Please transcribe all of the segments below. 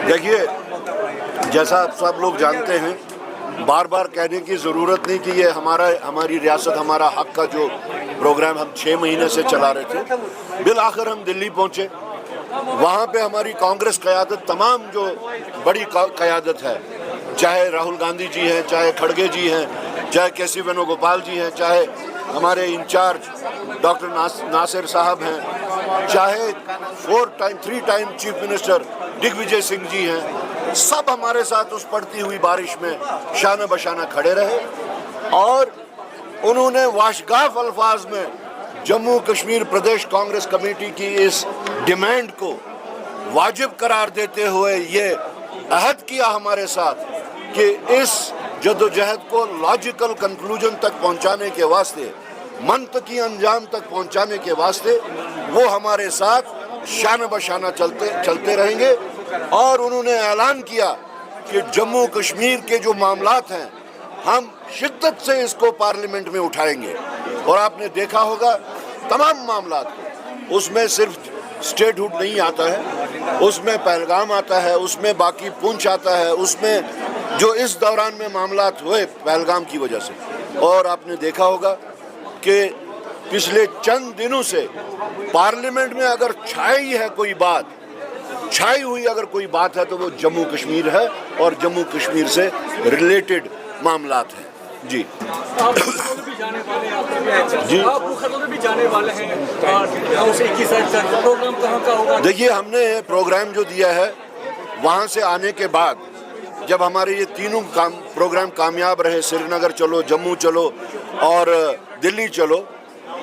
देखिए, जैसा आप सब लोग जानते हैं, बार बार कहने की ज़रूरत नहीं कि ये हमारी रियासत हमारा हक का जो प्रोग्राम हम 6 महीने से चला रहे थे, बिल आखिर हम दिल्ली पहुँचे। वहाँ पे हमारी कांग्रेस क़यादत, तमाम जो बड़ी क़यादत है, चाहे राहुल गांधी जी हैं, चाहे खड़गे जी हैं, चाहे के.सी. वेणुगोपाल जी हैं, चाहे हमारे इंचार्ज डॉक्टर नासिर साहब हैं, चाहे 3 time chief minister Digvijaya Singh ji हैं, सब हमारे साथ उस पड़ती हुई बारिश में शाना बशाना खड़े रहे और उन्होंने वाशगाफ अल्फाज में जम्मू कश्मीर प्रदेश कांग्रेस कमेटी की इस डिमांड को वाजिब करार देते हुए ये अहद किया हमारे साथ कि इस जद्दोजहद को लॉजिकल कंक्लूजन तक पहुंचाने के वास्ते, मंतकी अंजाम तक पहुंचाने के वास्ते वो हमारे साथ शाना बशाना चलते रहेंगे। और उन्होंने ऐलान किया कि जम्मू कश्मीर के जो मामलात हैं हम शिद्दत से इसको पार्लियामेंट में उठाएंगे। और आपने देखा होगा तमाम मामलात, उसमें सिर्फ स्टेटहुड नहीं आता है, उसमें पहलगाम आता है, उसमें बाकी पुंछ आता है, उसमें जो इस दौरान में मामलात हुए पहलगाम की वजह से। और आपने देखा होगा कि पिछले चंद दिनों से पार्लियामेंट में अगर छाई हुई अगर कोई बात है तो वो जम्मू कश्मीर है और जम्मू कश्मीर से रिलेटेड मामलात हैं। जी आप भी जाने वाले हैं, जी आप भी जाने वाले हैं, प्रोग्राम कहाँ का होगा? देखिए, हमने प्रोग्राम जो दिया है वहाँ से आने के बाद जब हमारे ये तीनों प्रोग्राम कामयाब रहे, श्रीनगर चलो, जम्मू चलो और दिल्ली चलो,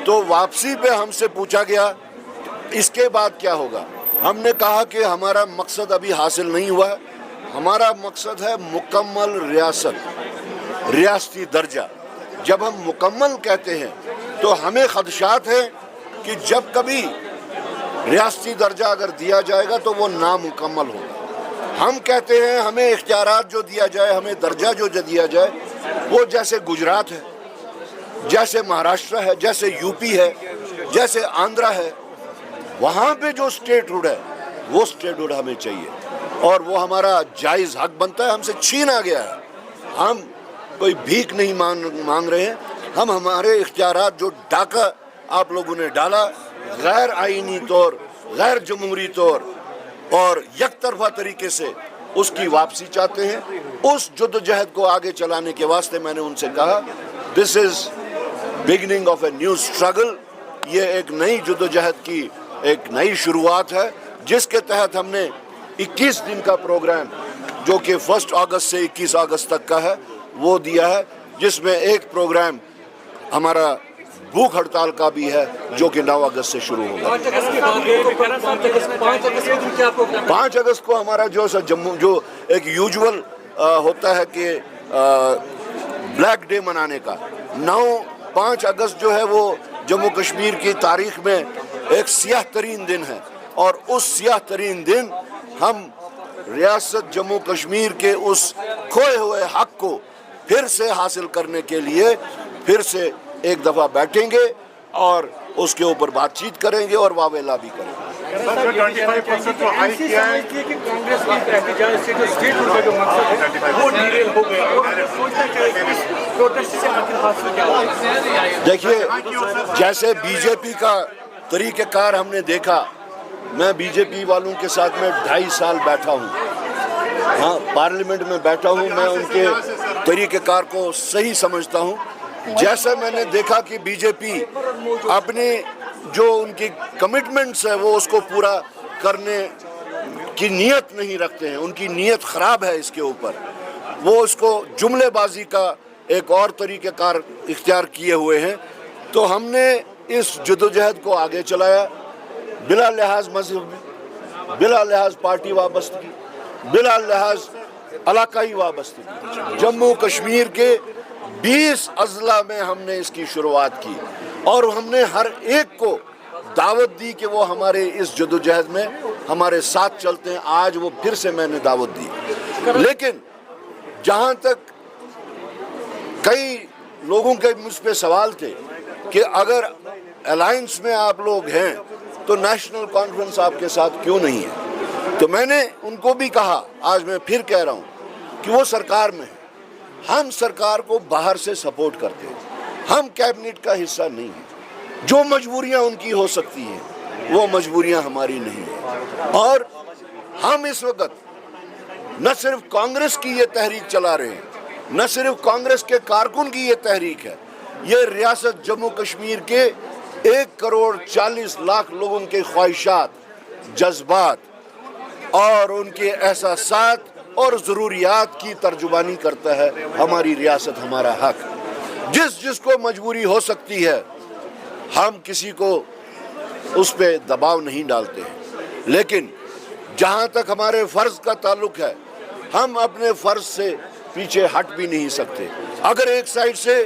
तो वापसी पे हमसे पूछा गया इसके बाद क्या होगा। हमने कहा कि हमारा मकसद अभी हासिल नहीं हुआ है, हमारा मकसद है मुकम्मल रियासती दर्जा। जब हम मुकम्मल कहते हैं तो हमें खदशात है कि जब कभी रियासती दर्जा अगर दिया जाएगा तो वो नामुकम्मल होगा। हम कहते हैं हमें इख्तियारात जो दिया जाए, हमें दर्जा जो दिया जाए, वो जैसे गुजरात है, जैसे महाराष्ट्र है, जैसे यूपी है, जैसे आंध्रा है, वहाँ पे जो स्टेटहुड है वो स्टेटहुड हमें चाहिए और वो हमारा जायज़ हक बनता है। हमसे छीना गया है, हम कोई भीख नहीं मांग रहे हैं। हम हमारे इख्तियारात जो डाका आप लोगों ने डाला गैर आईनी तौर, गैर जमहूरी तौर और यकतरफा तरीके से, उसकी वापसी चाहते हैं। उस जद्दोजहद को आगे चलाने के वास्ते मैंने उनसे कहा this is beginning of a new struggle. ये एक नई जद्दोजहद की एक नई शुरुआत है जिसके तहत हमने 21 दिन का प्रोग्राम जो कि 1 अगस्त से 21 अगस्त तक का है वो दिया है, जिसमें एक प्रोग्राम हमारा भूख हड़ताल का भी है जो कि 9 अगस्त से शुरू होगा। 5 अगस्त को हमारा जो एक यूजुअल होता है कि ब्लैक डे मनाने का, 5 अगस्त जो है वो जम्मू कश्मीर की तारीख में एक सियाह तरीन दिन है और उस सियाह तरीन दिन हम रियासत जम्मू कश्मीर के उस खोए हुए हक को फिर से हासिल करने के लिए फिर से एक दफ़ा बैठेंगे और उसके ऊपर बातचीत करेंगे और वावेला भी करेंगे। देखिए, जैसे बीजेपी का तरीक़ेकार हमने देखा, मैं बीजेपी वालों के साथ में 2.5 साल बैठा हूँ, हाँ पार्लियामेंट में बैठा हूँ, मैं उनके तरीक़ेकार को सही समझता हूँ। जैसे मैंने देखा कि बीजेपी अपने जो उनकी कमिटमेंट्स है वो उसको पूरा करने की नीयत नहीं रखते हैं, उनकी नीयत ख़राब है इसके ऊपर, वो उसको जुमलेबाजी का एक और तरीक़ेकार इख्तियार किए हुए हैं। तो हमने इस जद्दोजहद को आगे चलाया बिला लिहाज मजहब, बिला लिहाज पार्टी वाबस्तगी, बिला लिहाज इलाकाई वाबस्तगी। जम्मू कश्मीर के 20 अजला में हमने इसकी शुरुआत की और हमने हर एक को दावत दी कि वो हमारे इस जद्दोजहद में हमारे साथ चलते हैं। आज वो फिर से मैंने दावत दी, लेकिन जहाँ तक कई लोगों के मुझ पे सवाल थे कि अगर अलायंस में आप लोग हैं تو نیشنل کانفرنس آپ کے ساتھ کیوں نہیں ہے؟ تو میں نے ان کو بھی کہا, آج میں پھر کہہ رہا ہوں کہ وہ سرکار میں ہے, ہم سرکار کو باہر سے سپورٹ کرتے ہیں, ہم کیبنٹ کا حصہ نہیں ہیں. جو مجبوریاں ان کی ہو سکتی ہیں وہ مجبوریاں ہماری نہیں ہیں. اور ہم اس وقت نہ صرف کانگریس کی یہ تحریک چلا رہے ہیں, نہ صرف کانگریس کے کارکن کی یہ تحریک ہے, یہ ریاست جموں کشمیر کے 1,40,00,000 لوگوں کے خواہشات, جذبات اور ان کے احساسات اور ضروریات کی ترجمانی کرتا ہے ہماری ریاست, ہمارا حق. جس کو مجبوری ہو سکتی ہے ہم کسی کو اس پہ دباؤ نہیں ڈالتے ہیں, لیکن جہاں تک ہمارے فرض کا تعلق ہے ہم اپنے فرض سے پیچھے ہٹ بھی نہیں سکتے. اگر ایک سائیڈ سے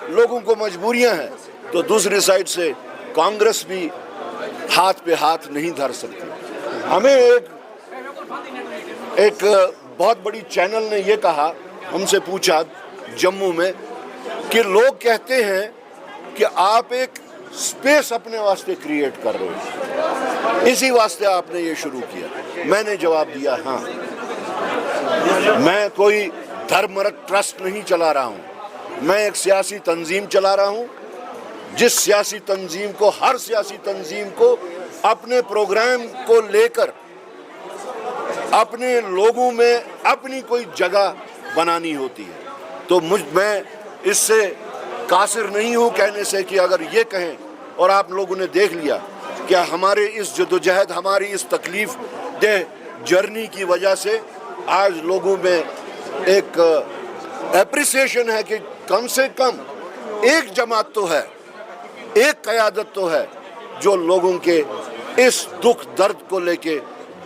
لوگوں کو مجبوریاں ہیں تو دوسری سائیڈ سے کانگریس بھی ہاتھ پہ ہاتھ نہیں دھر سکتی. ہمیں ایک بہت بڑی چینل نے یہ کہا, ہم سے پوچھا جموں میں, کہ لوگ کہتے ہیں کہ آپ ایک سپیس اپنے واسطے کریٹ کر رہے ہیں, اسی واسطے آپ نے یہ شروع کیا. میں نے جواب دیا, ہاں, میں کوئی دھرمرت ٹرسٹ نہیں چلا رہا ہوں, میں ایک سیاسی تنظیم چلا رہا ہوں, جس سیاسی تنظیم کو, ہر سیاسی تنظیم کو اپنے پروگرام کو لے کر اپنے لوگوں میں اپنی کوئی جگہ بنانی ہوتی ہے. تو میں اس سے قاصر نہیں ہوں کہنے سے کہ اگر یہ کہیں, اور آپ لوگوں نے دیکھ لیا کہ ہمارے اس جدوجہد, ہماری اس تکلیف دہ جرنی کی وجہ سے آج لوگوں میں ایک اپریسیشن ہے کہ کم سے کم ایک جماعت تو ہے, ایک قیادت تو ہے جو لوگوں کے اس دکھ درد کو لے کے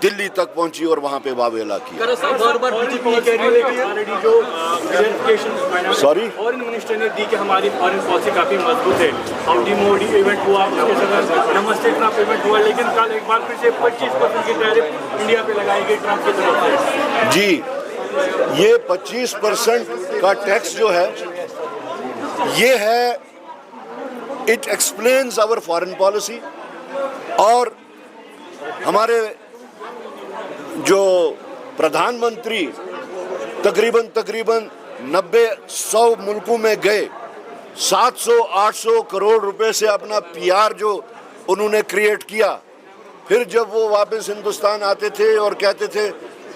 دلی تک پہنچی اور وہاں پہ واویلا کیا. بار بار بی جے پی یہ کہہ رہی ہے کہ آلریڈی جو کلیئرفیکیشن سوری فارن منسٹر نے دی کہ ہماری فارن پالیسی کافی مضبوط ہے. ہاؤڈی موڈی ایونٹ ہوا, اس کے ساتھ نمستے ٹرمپ ایونٹ ہوا, لیکن کل ایک بار پھر سے 25% کی ٹیرف انڈیا پہ لگائی گئی ٹرمپ کی طرف سے. جی, یہ 25% کا ٹیکس جو ہے یہ ہے, it explains our foreign policy. اور ہمارے جو پردھان منتری تقریباً 90-100 ملکوں میں گئے, 700-800 کروڑ روپے سے اپنا PR جو انہوں نے کریٹ کیا, پھر جب وہ واپس ہندوستان آتے تھے اور کہتے تھے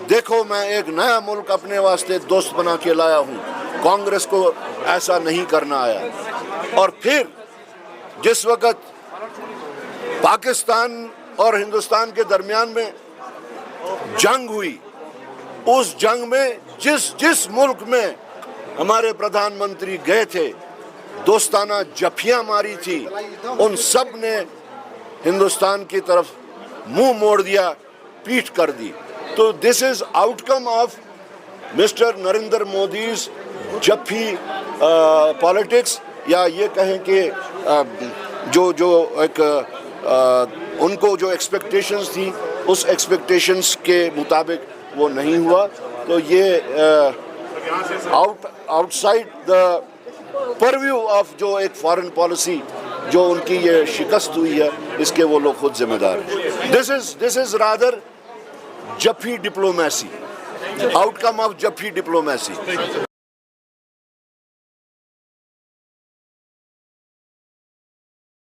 دیکھو میں ایک نیا ملک اپنے واسطے دوست بنا کے لایا ہوں, کانگریس کو ایسا نہیں کرنا آیا. اور پھر جس وقت پاکستان اور ہندوستان کے درمیان میں جنگ ہوئی, اس جنگ میں جس ملک میں ہمارے پردھان منتری گئے تھے, دوستانہ جفیاں ماری تھی, ان سب نے ہندوستان کی طرف منہ موڑ دیا, پیٹھ کر دی. تو this is outcome of mister Narendra Modi's jhappi politics, یا یہ کہیں کہ جو ایک ان کو جو ایکسپیکٹیشنز تھی اس ایکسپیکٹیشنز کے مطابق وہ نہیں ہوا. تو یہ out side the purview of جو ایک فارن پالیسی جو ان کی یہ شکست ہوئی ہے, اس کے وہ لوگ خود ذمہ دار ہیں. This is rather jhappi diplomacy, outcome of jhappi diplomacy.